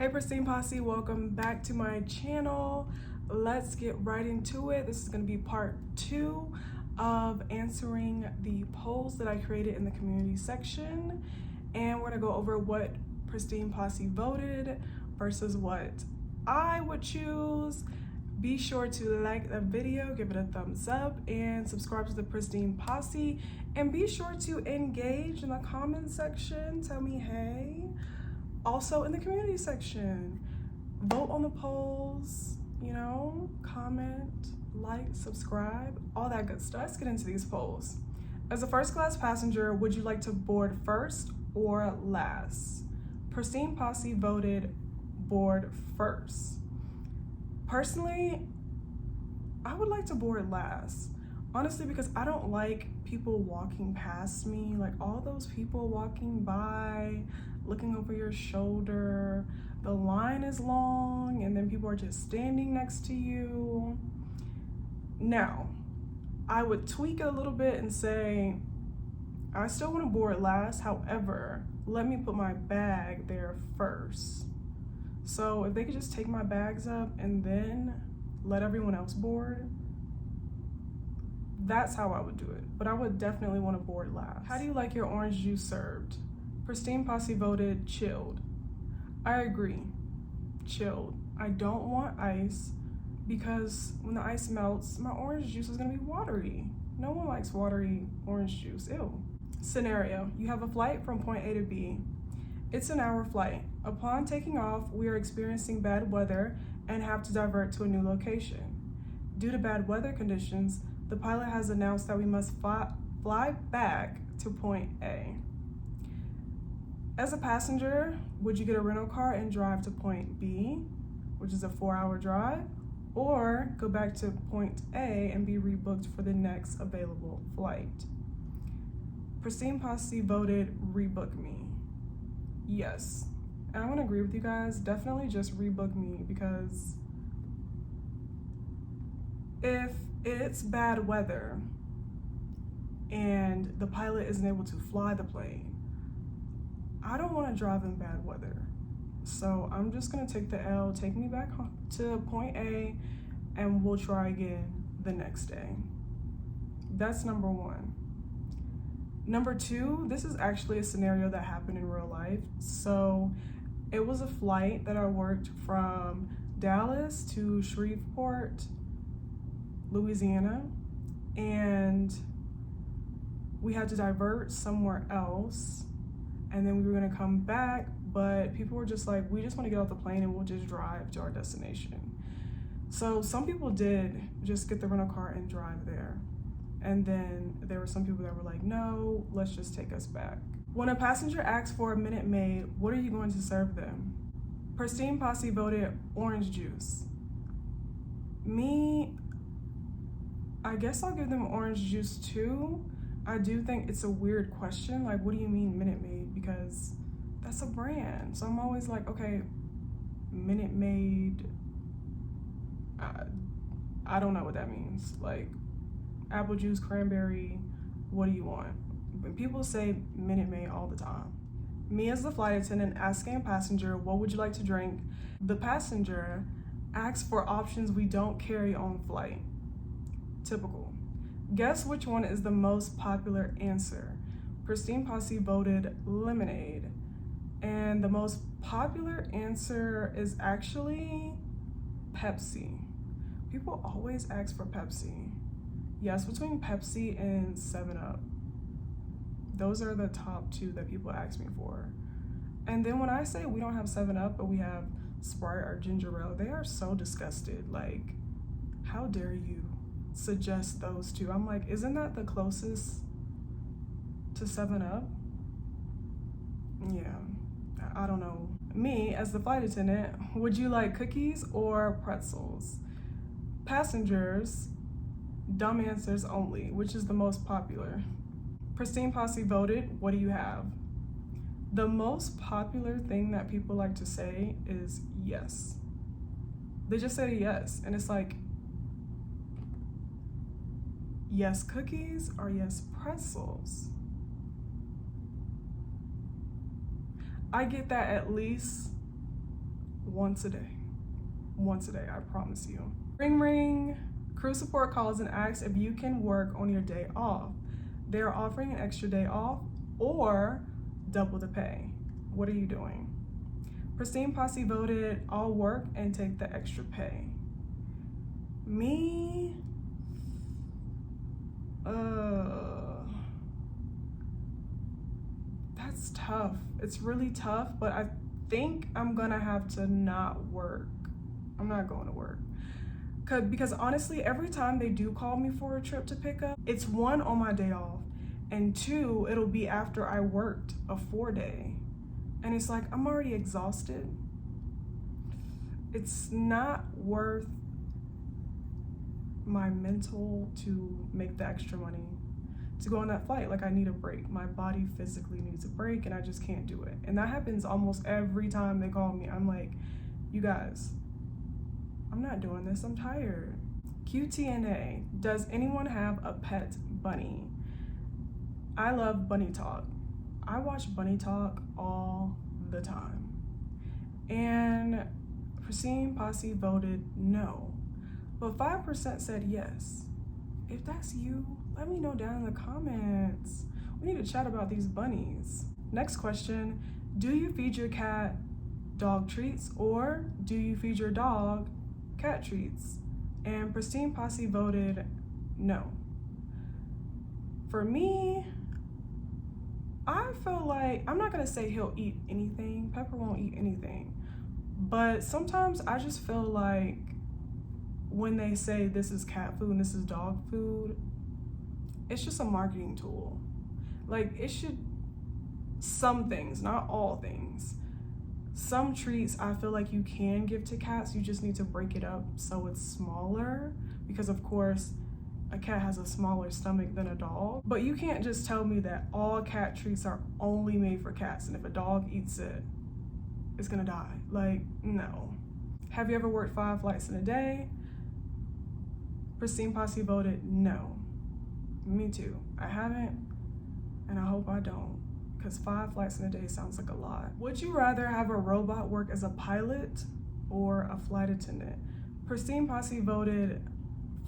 Hey Pristine Posse, welcome back to my channel. Let's get right into it. This is going to be part 2 of answering the polls that I created in the community section. And we're going to go over what Pristine Posse voted versus what I would choose. Be sure to like the video, give it a thumbs up, and subscribe to the Pristine Posse. And be sure to engage in the comment section. Tell me hey. Also in the community section, vote on the polls, comment, like, subscribe, all that good stuff. Let's get into these polls. As a first class passenger, would you like to board first or last? Pristine Posse voted board first. Personally, I would like to board last. Honestly, because I don't like people walking past me, like all those people walking by, looking over your shoulder. The line is long and then people are just standing next to you. Now, I would tweak it a little bit and say, I still want to board last. However, let me put my bag there first. So if they could just take my bags up and then let everyone else board, that's how I would do it. But I would definitely want to board last. How do you like your orange juice served? Pristine Posse voted chilled. I agree, chilled. I don't want ice because when the ice melts, my orange juice is gonna be watery. No one likes watery orange juice, ew. Scenario, you have a flight from point A to B. It's an hour flight. Upon taking off, we are experiencing bad weather and have to divert to a new location. Due to bad weather conditions, the pilot has announced that we must fly back to point A. As a passenger, would you get a rental car and drive to point B, which is a 4-hour drive, or go back to point A and be rebooked for the next available flight? Pristine Posse voted rebook me. Yes, and I want to agree with you guys, definitely just rebook me, because if it's bad weather and the pilot isn't able to fly the plane, I don't want to drive in bad weather. So I'm just going to take the L, take me back home to point A, and we'll try again the next day. That's number 1. Number 2, this is actually a scenario that happened in real life. So it was a flight that I worked from Dallas to Shreveport, Louisiana, and we had to divert somewhere else. And then we were gonna come back, but people were just like, we just wanna get off the plane and we'll just drive to our destination. So some people did just get the rental car and drive there. And then there were some people that were like, no, let's just take us back. When a passenger asks for a Minute Maid, what are you going to serve them? Pristine Posse voted orange juice. Me, I guess I'll give them orange juice too. I do think it's a weird question. Like, what do you mean Minute Maid? Because that's a brand. So I'm always like, okay, Minute Maid, I don't know what that means. Like, apple juice, cranberry, what do you want? When people say Minute Maid all the time. Me as the flight attendant asking a passenger, what would you like to drink? The passenger asks for options we don't carry on flight. Typical. Guess which one is the most popular answer? Pristine Posse voted lemonade. And the most popular answer is actually Pepsi. People always ask for Pepsi. Yes, between Pepsi and 7-Up. Those are the top 2 that people ask me for. And then when I say we don't have 7-Up, but we have Sprite or ginger ale, they are so disgusted. Like, how dare you suggest those 2? I'm like, isn't that the closest to 7-Up? Yeah, I don't know. Me, as the flight attendant, would you like cookies or pretzels? Passengers, dumb answers only, which is the most popular. Pristine Posse voted, what do you have? The most popular thing that people like to say is yes. They just say yes, and it's like, yes cookies or yes pretzels? I get that at least Once a day. Once a day, I promise you. Ring ring. Crew support calls and asks if you can work on your day off. They're offering an extra day off or double the pay. What are you doing? Pristine Posse voted, I'll work and take the extra pay. Me? That's tough. It's really tough, but I think I'm gonna have to not work. I'm not going to work. Because honestly, every time they do call me for a trip to pick up, it's one, on my day off, and two, it'll be after I worked a 4-day. And it's like, I'm already exhausted. It's not worth my mental to make the extra money to go on that flight. Like, I need a break. My body physically needs a break and I just can't do it. And that happens almost every time they call me. I'm like, you guys, I'm not doing this, I'm tired. QTNA, does anyone have a pet bunny? I love Bunny Talk. I watch Bunny Talk all the time. And Pristine Posse voted no, but 5% said yes. If that's you, let me know down in the comments. We need to chat about these bunnies. Next question, do you feed your cat dog treats or do you feed your dog cat treats? And Pristine Posse voted no. For me, I feel like, I'm not gonna say he'll eat anything. Pepper won't eat anything. But sometimes I just feel like when they say this is cat food and this is dog food, it's just a marketing tool. Like, it should, some things, not all things. Some treats I feel like you can give to cats, you just need to break it up so it's smaller, because of course a cat has a smaller stomach than a dog. But you can't just tell me that all cat treats are only made for cats, and if a dog eats it, it's gonna die. Like, no. Have you ever worked 5 flights in a day? Pristine Posse voted no. Me too. I haven't, and I hope I don't, because 5 flights in a day sounds like a lot. Would you rather have a robot work as a pilot or a flight attendant? Pristine Posse voted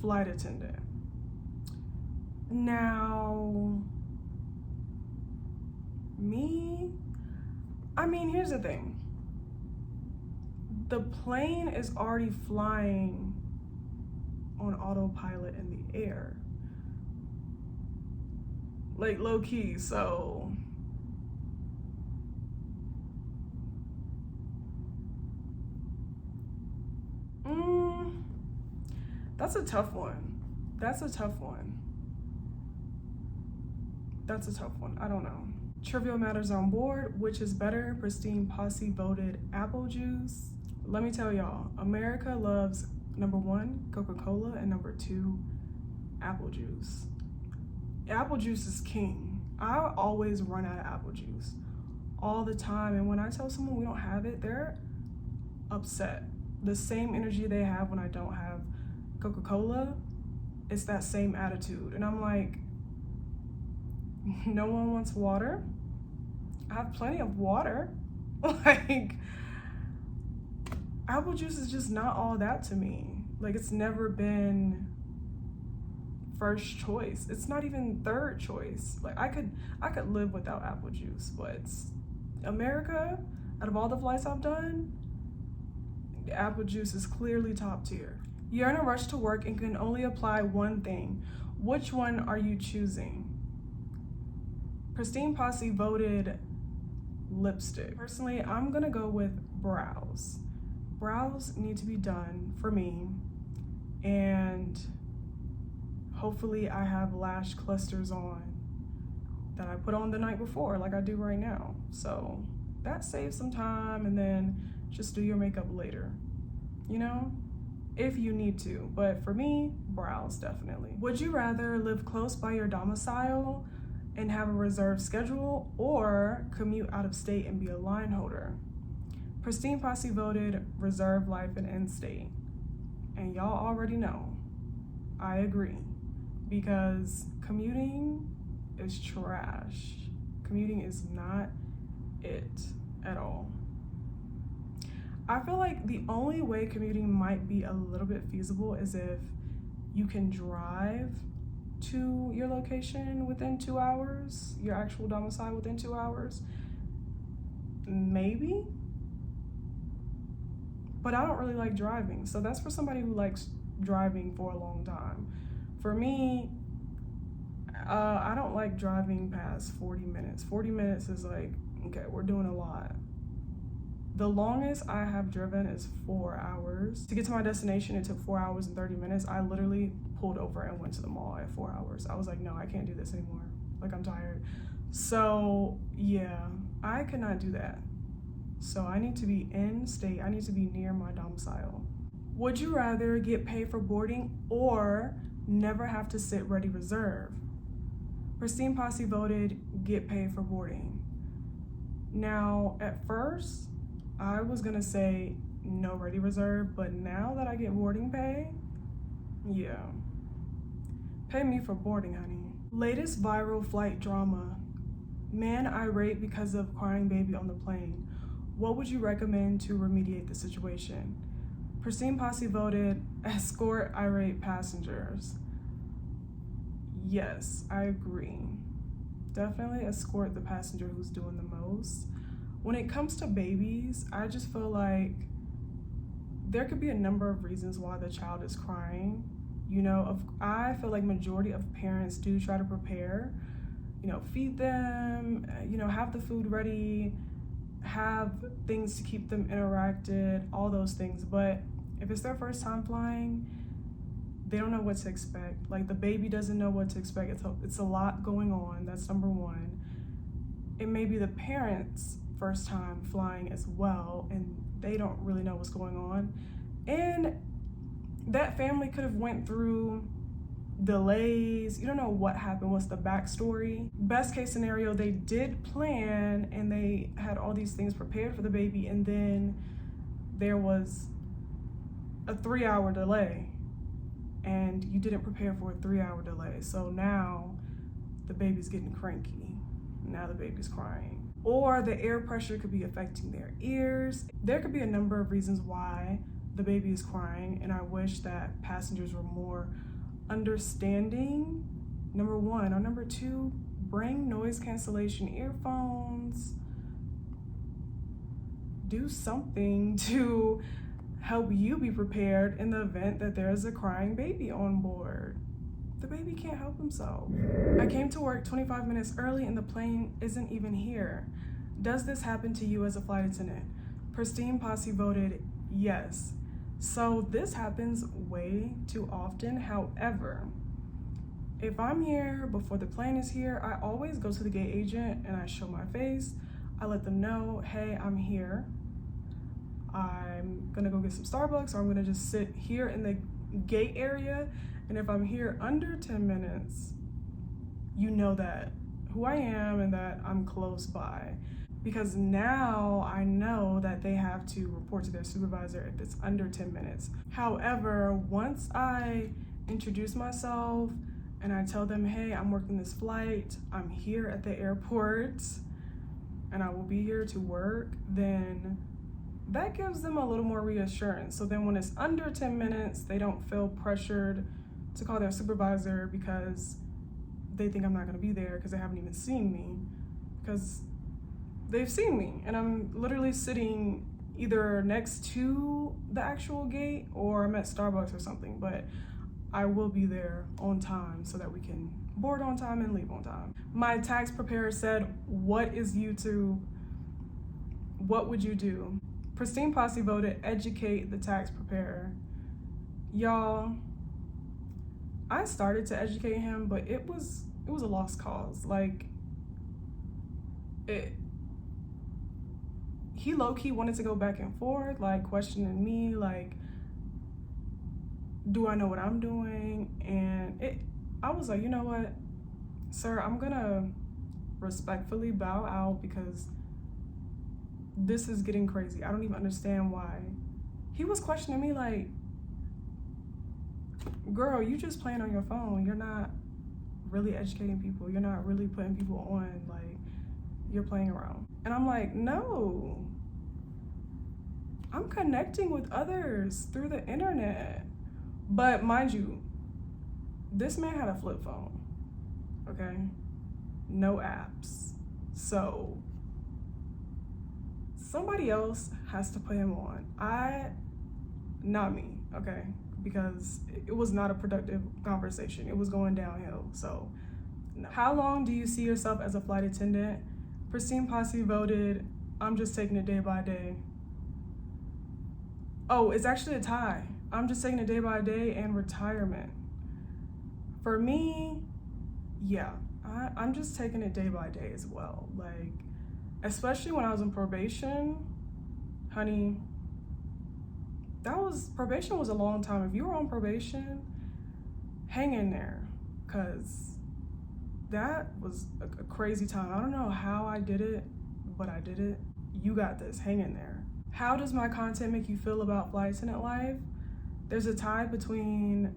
flight attendant. Now, me, I mean, here's the thing. The plane is already flying on autopilot in the air. Like, low key, so. That's a tough one. That's a tough one. That's a tough one. I don't know. Trivial Matters on board, which is better? Pristine Posse voted apple juice. Let me tell y'all, America loves number 1, Coca-Cola, and number 2, apple juice. Apple juice is king. I always run out of apple juice all the time. And when I tell someone we don't have it, they're upset. The same energy they have when I don't have Coca-Cola, it's that same attitude. And I'm like, no one wants water? I have plenty of water. Like, apple juice is just not all that to me. Like, it's never been first choice. It's not even third choice. Like, I could live without apple juice, but America, out of all the flights I've done, the apple juice is clearly top tier. You're in a rush to work and can only apply one thing. Which one are you choosing? Pristine Posse voted lipstick. Personally, I'm gonna go with brows. Brows need to be done for me, and hopefully I have lash clusters on that I put on the night before, like I do right now. So that saves some time, and then just do your makeup later, you know, if you need to. But for me, brows definitely. Would you rather live close by your domicile and have a reserved schedule, or commute out of state and be a line holder? Pristine Posse voted reserved life and in-state. And y'all already know, I agree, because commuting is trash. Commuting is not it at all. I feel like the only way commuting might be a little bit feasible is if you can drive to your location within 2 hours, your actual domicile within 2 hours. Maybe. But I don't really like driving. So that's for somebody who likes driving for a long time. For me, I don't like driving past 40 minutes. 40 minutes is like, okay, we're doing a lot. The longest I have driven is 4 hours. To get to my destination, it took 4 hours and 30 minutes. I literally pulled over and went to the mall at 4 hours. I was like, no, I can't do this anymore. Like, I'm tired. So yeah, I could not do that. So I need to be in state. I need to be near my domicile. Would you rather get paid for boarding or never have to sit ready reserve? Pristine Posse voted get paid for boarding. Now, at first, I was gonna say no ready reserve, but now that I get boarding pay, yeah. Pay me for boarding, honey. Latest viral flight drama. Man irate because of crying baby on the plane. What would you recommend to remediate the situation? Pristine Posse voted escort irate passengers. Yes, I agree. Definitely escort the passenger who's doing the most. When it comes to babies, I just feel like there could be a number of reasons why the child is crying. I feel like majority of parents do try to prepare, feed them, have the food ready, have things to keep them interacted, all those things. But if it's their first time flying, they don't know what to expect. Like, the baby doesn't know what to expect. It's a lot going on. That's number one. It may be the parents' first time flying as well, and they don't really know what's going on. And that family could have went through delays. You don't know what happened, what's the backstory. Best case scenario, they did plan and they had all these things prepared for the baby, and then there was a 3-hour delay and you didn't prepare for a 3-hour delay. So now the baby's getting cranky. Now the baby's crying. Or the air pressure could be affecting their ears. There could be a number of reasons why the baby is crying, and I wish that passengers were more understanding, number one. Or number two, bring noise cancellation earphones. Do something to help you be prepared in the event that there's a crying baby on board. The baby can't help himself. I came to work 25 minutes early and the plane isn't even here. Does this happen to you as a flight attendant? Pristine Posse voted yes. So this happens way too often. However, if I'm here before the plane is here, I always go to the gate agent and I show my face. I let them know, hey, I'm here. I'm gonna go get some Starbucks, or I'm gonna just sit here in the gate area. And if I'm here under 10 minutes, you know that who I am and that I'm close by. Because now I know that they have to report to their supervisor if it's under 10 minutes. However, once I introduce myself and I tell them, hey, I'm working this flight, I'm here at the airport, and I will be here to work, then that gives them a little more reassurance. So then when it's under 10 minutes, they don't feel pressured to call their supervisor because they think I'm not gonna be there because they haven't even seen me, because they've seen me and I'm literally sitting either next to the actual gate or I'm at Starbucks or something. But I will be there on time so that we can board on time and leave on time. My tax preparer said, what is YouTube? What would you do? Pristine Posse voted educate the tax preparer. Y'all, I started to educate him, but it was a lost cause. Like, he low-key wanted to go back and forth, like questioning me, like, do I know what I'm doing? And I was like, you know what, sir, I'm gonna respectfully bow out because this is getting crazy. I don't even understand why. He was questioning me like, girl, you just playing on your phone. You're not really educating people. You're not really putting people on, like, you're playing around. And I'm like, no. I'm connecting with others through the internet. But mind you, this man had a flip phone, okay? No apps. So somebody else has to put him on. Not me, okay? Because it was not a productive conversation. It was going downhill, so no. How long do you see yourself as a flight attendant? Pristine Posse voted, I'm just taking it day by day. Oh, it's actually a tie. I'm just taking it day by day and retirement. For me, yeah, I'm just taking it day by day as well. Like, especially when I was on probation, honey, probation was a long time. If you were on probation, hang in there, because that was a crazy time. I don't know how I did it, but I did it. You got this, hang in there. How does my content make you feel about flight attendant life? There's a tie between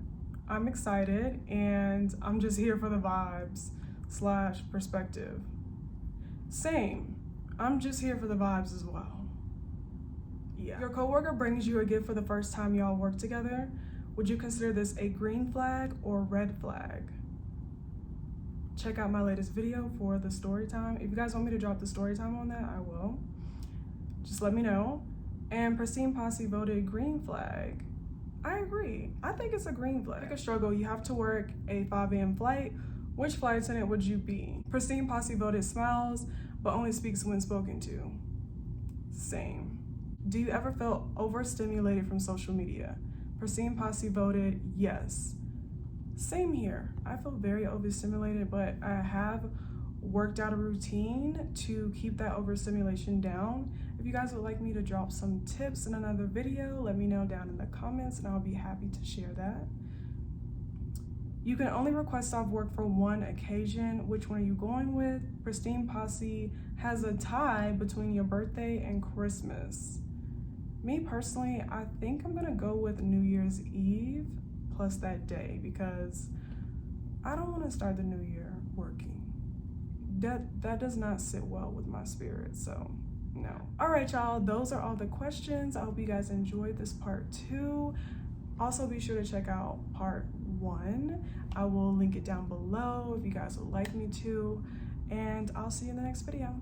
I'm excited and I'm just here for the vibes / perspective. Same, I'm just here for the vibes as well. Yeah. Your coworker brings you a gift for the first time y'all work together. Would you consider this a green flag or red flag? Check out my latest video for the story time. If you guys want me to drop the story time on that, I will. Just let me know. And Pristine Posse voted green flag. I agree. I think it's a green flag. Like a struggle, you have to work a 5 a.m. flight. Which flight attendant would you be? Pristine Posse voted smiles, but only speaks when spoken to. Same. Do you ever feel overstimulated from social media? Pristine Posse voted yes. Same here. I feel very overstimulated, but I have worked out a routine to keep that overstimulation down. If you guys would like me to drop some tips in another video, let me know down in the comments and I'll be happy to share that. You can only request off work for one occasion. Which one are you going with? Pristine Posse has a tie between your birthday and Christmas. Me personally, I think I'm gonna go with New Year's Eve plus that day, because I don't want to start the new year working. That does not sit well with my spirit, so no. All right, y'all, those are all the questions. I hope you guys enjoyed this part 2. Also, be sure to check out part 1. I will link it down below if you guys would like me to, and I'll see you in the next video.